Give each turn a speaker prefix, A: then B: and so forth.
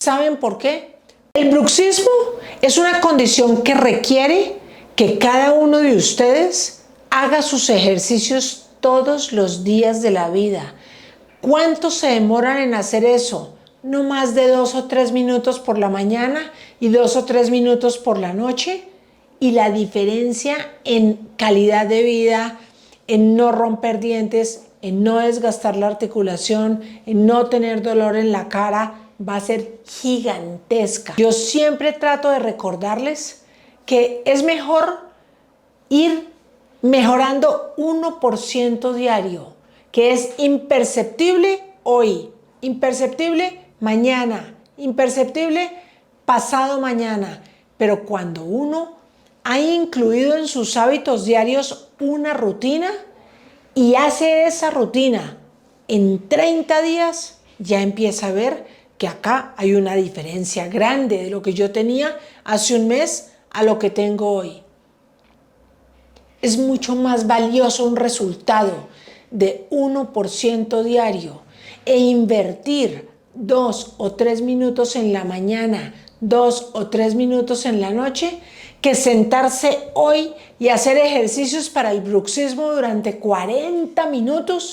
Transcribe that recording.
A: ¿Saben por qué? El bruxismo es una condición que requiere que cada uno de ustedes haga sus ejercicios todos los días de la vida. ¿Cuánto se demoran en hacer eso? No más de 2 o 3 minutos por la mañana y 2 o 3 minutos por la noche. Y la diferencia en calidad de vida, en no romper dientes, en no desgastar la articulación, en no tener dolor en la cara, va a ser gigantesca. Yo siempre trato de recordarles que es mejor ir mejorando 1% diario, que es imperceptible hoy, imperceptible mañana, imperceptible pasado mañana. Pero cuando uno ha incluido en sus hábitos diarios una rutina y hace esa rutina en 30 días, ya empieza a ver que acá hay una diferencia grande de lo que yo tenía hace un mes a lo que tengo hoy. Es mucho más valioso un resultado de 1% diario e invertir 2 o 3 minutos en la mañana, 2 o 3 minutos en la noche, que sentarse hoy y hacer ejercicios para el bruxismo durante 40 minutos